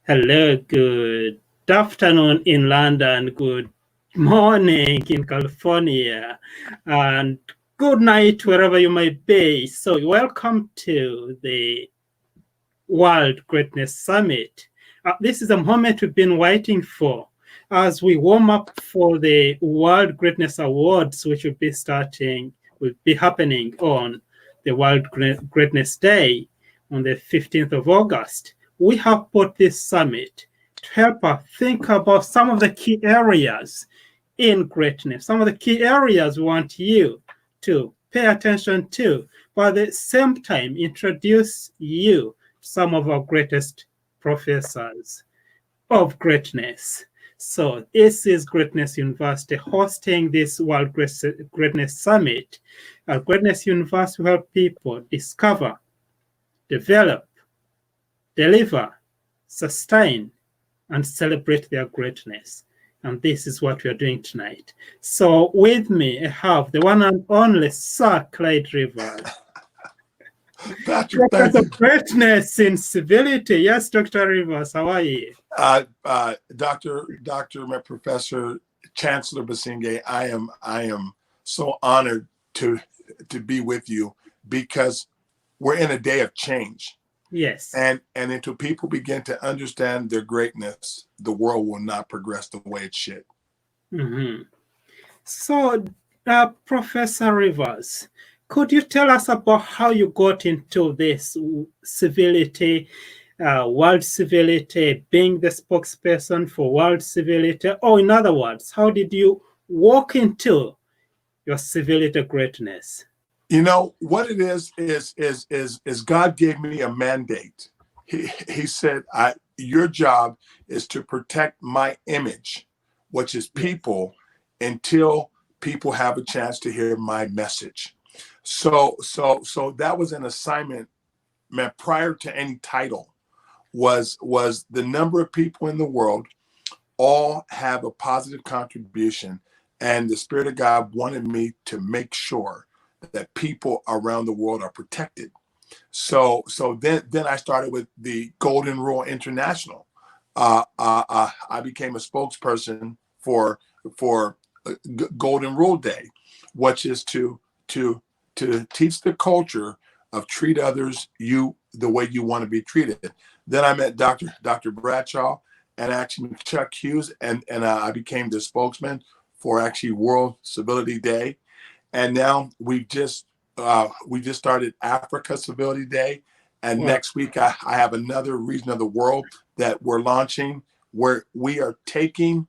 Hello, good afternoon in London, good morning in California, and good night wherever you might be. So, welcome to the World Greatness Summit. This is a moment we've been waiting for as we warm up for the World Greatness Awards, which will be happening on the World Greatness Day on the 15th of August. We have put this summit to help us think about some of the key areas in greatness, some of the key areas we want you to pay attention to, but at the same time introduce you to some of our greatest professors of greatness. So this is Greatness University hosting this World Greatness Summit. Greatness University will help people discover, develop, deliver, sustain, and celebrate their greatness. And this is what we are doing tonight. So with me, I have the one and only Sir Clyde Rivers. Patrick, Doctor of Greatness in Civility. Yes, Dr. Rivers, how are you? Doctor, my professor, Chancellor Basinge, I am so honored to be with you because we're in a day of change. Yes. And until people begin to understand their greatness, the world will not progress the way it should. Mm-hmm. So, Professor Rivers, could you tell us about how you got into this civility, world civility, being the spokesperson for world civility? Or in other words, how did you walk into your civility greatness? You know, what it is God gave me a mandate. He said, your job is to protect my image, which is people, until people have a chance to hear my message. So that was an assignment, man, prior to any title, was the number of people in the world all have a positive contribution. And the Spirit of God wanted me to make sure that people around the world are protected. So then I started with the Golden Rule International. I became a spokesperson for Golden Rule Day, which is to teach the culture of treat others the way you want to be treated. Then I met Dr. Bradshaw and actually Chuck Hughes, and I became the spokesman for actually World Civility Day. And now we just started Africa Civility Day. And next week I have another region of the world that we're launching, where we are taking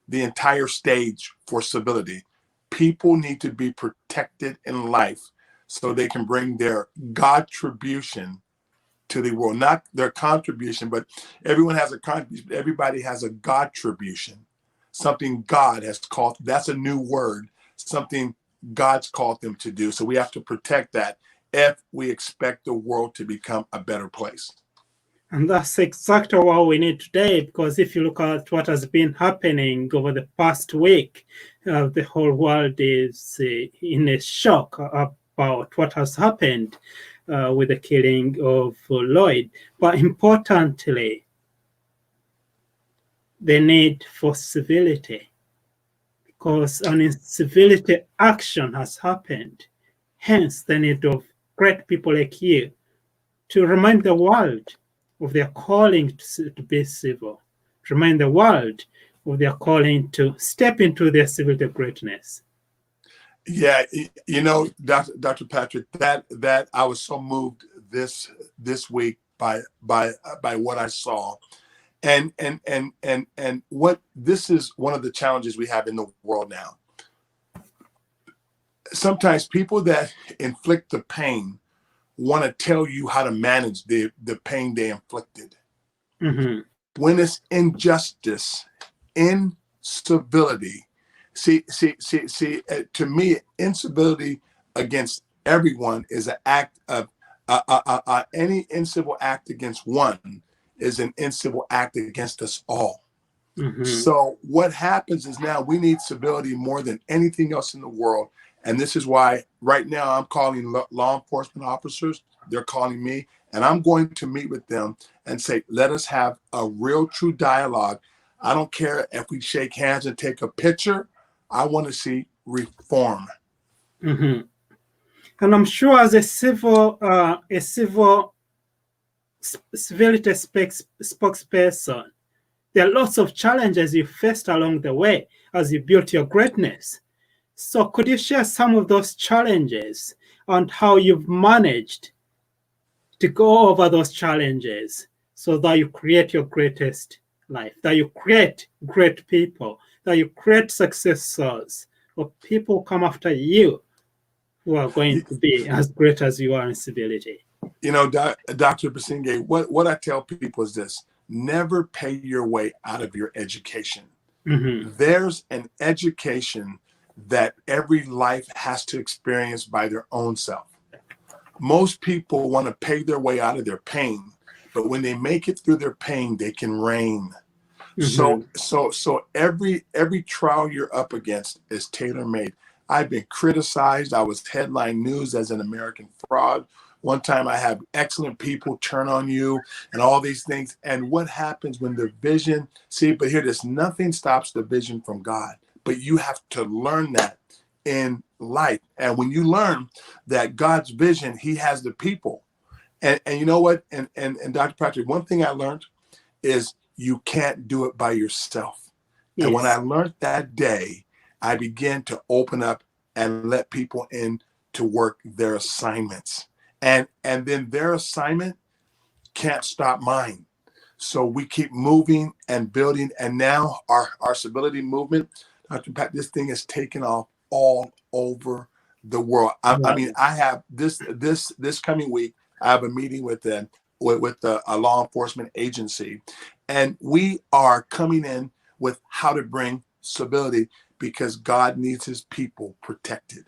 the entire stage for civility. People need to be protected in life so they can bring their contribution to the world. Not their contribution, but everyone has a contribution. Everybody has a contribution. Something God has called. That's a new word. Something God's called them to do. So we have to protect that if we expect the world to become a better place. And that's exactly what we need today, because if you look at what has been happening over the past week, the whole world is in a shock about what has happened with the killing of Lloyd. But importantly, the need for civility, because an incivility action has happened. Hence, the need of great people like you to remind the world of their calling to be civil, to remind the world of their calling to step into their civility greatness. Yeah, you know, Dr. Patrick, that I was so moved this week by what I saw. And what this is one of the challenges we have in the world now. Sometimes people that inflict the pain want to tell you how to manage the pain they inflicted. Mm-hmm. When it's injustice, incivility, see, to me, incivility against everyone is an act of any incivil act against one is an incivil act against us all. Mm-hmm. So what happens is now we need civility more than anything else in the world. And this is why right now I'm calling law enforcement officers. They're calling me, and I'm going to meet with them and say, let us have a real true dialogue. I don't care if we shake hands and take a picture. I want to see reform. Mm-hmm. And I'm sure as a civility spokesperson, there are lots of challenges you faced along the way as you built your greatness. So could you share some of those challenges and how you've managed to go over those challenges so that you create your greatest life, that you create great people, that you create successors, or people come after you who are going to be as great as you are in civility? You know, Dr. Basinge, what I tell people is this: never pay your way out of your education. Mm-hmm. There's an education that every life has to experience by their own self. Most people want to pay their way out of their pain, but when they make it through their pain, they can reign. Mm-hmm. So every trial you're up against is tailor-made. I've been criticized. I was headline news as an American fraud. One time I have excellent people turn on you and all these things. And what happens when the vision, but here this, nothing stops the vision from God, but you have to learn that in life. And when you learn that God's vision, he has the people. And you know what? And Dr. Patrick, one thing I learned is you can't do it by yourself. Yes. And when I learned that day, I began to open up and let people in to work their assignments. And then their assignment can't stop mine. So we keep moving and building. And now our civility movement, Dr. Pat, this thing is taking off all over the world. I mean, I have this coming week, I have a meeting with a law enforcement agency, and we are coming in with how to bring civility because God needs his people protected.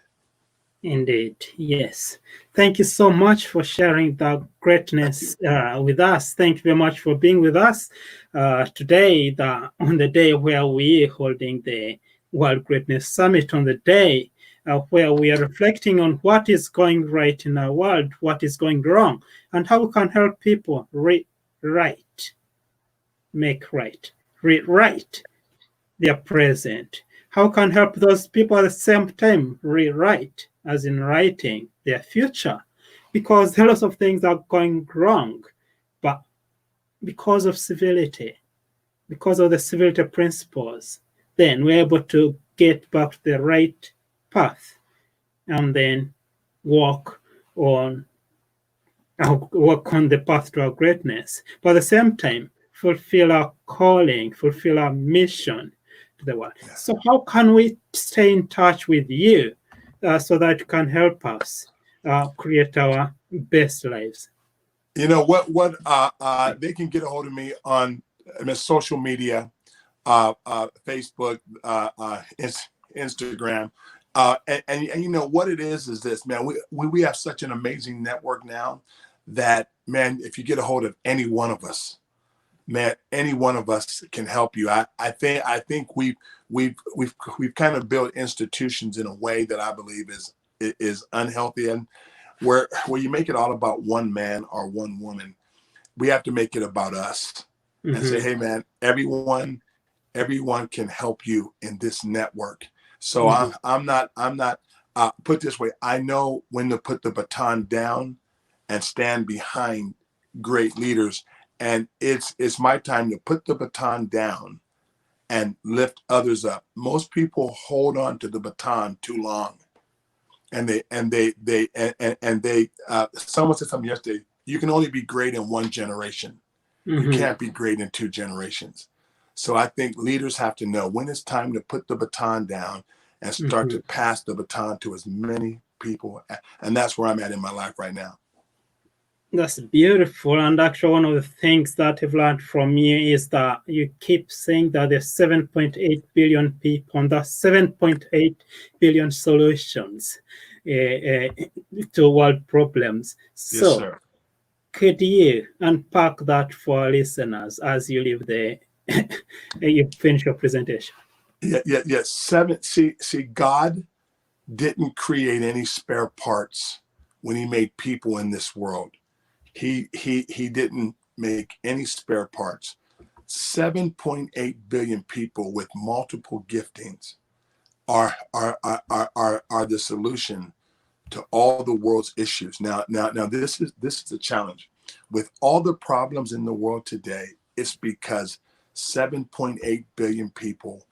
Indeed, yes. Thank you so much for sharing that greatness with us. Thank you very much for being with us today, on the day where we are holding the World Greatness Summit, on the day where we are reflecting on what is going right in our world, what is going wrong, and how we can help people rewrite their present. How can help those people at the same time rewrite, as in writing, their future? Because there are lots of things that are going wrong, but because of civility, because of the civility principles, then we're able to get back to the right path and then walk on the path to our greatness. But at the same time, fulfill our calling, fulfill our mission to the world. Yeah. So how can we stay in touch with you so that you can help us create our best lives? You know what? They can get a hold of me on social media, Facebook, Instagram, and you know what it is this, man. We have such an amazing network now that, man, if you get a hold of any one of us, man, any one of us can help you. I think we've kind of built institutions in a way that I believe is unhealthy, and where you make it all about one man or one woman. We have to make it about us. Mm-hmm. And say, hey man, everyone can help you in this network. So mm-hmm. I'm not put this way. I know when to put the baton down and stand behind great leaders. And it's my time to put the baton down and lift others up. Most people hold on to the baton too long. And they someone said something yesterday, you can only be great in one generation. Mm-hmm. You can't be great in two generations. So I think leaders have to know when it's time to put the baton down and start mm-hmm. to pass the baton to as many people. And that's where I'm at in my life right now. That's beautiful. And actually, one of the things that I've learned from you is that you keep saying that there's 7.8 billion people and there's 7.8 billion solutions to world problems. Yes, so, sir. Could you unpack that for our listeners as you leave you finish your presentation? Yeah. See, God didn't create any spare parts when he made people in this world. He didn't make any spare parts. 7.8 billion people with multiple giftings are the solution to all the world's issues. Now this is a challenge. With all the problems in the world today, it's because 7.8 billion people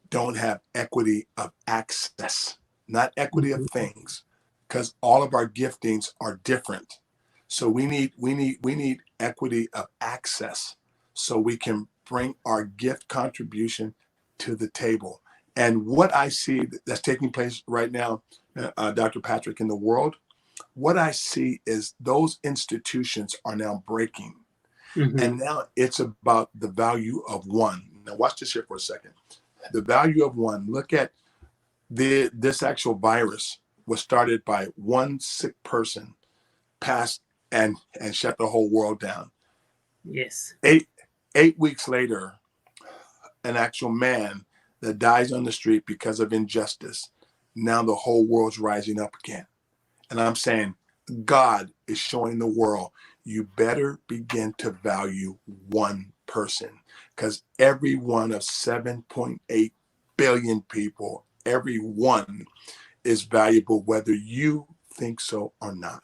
don't have equity of access, not equity of things, because all of our giftings are different. So we need equity of access so we can bring our gift contribution to the table. And what I see that's taking place right now, Dr. Patrick, in the world, what I see is those institutions are now breaking. And now it's about the value of one. Now watch this here for a second. The value of one. Look at this actual virus was started by one sick person, passed and shut the whole world down. Yes. 8 weeks later, an actual man that dies on the street because of injustice. Now the whole world's rising up again. And I'm saying God is showing the world, you better begin to value one person, because every one of 7.8 billion people, every one is valuable, whether you think so or not.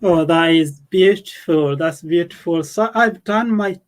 Oh, that is beautiful. That's beautiful. So I've done my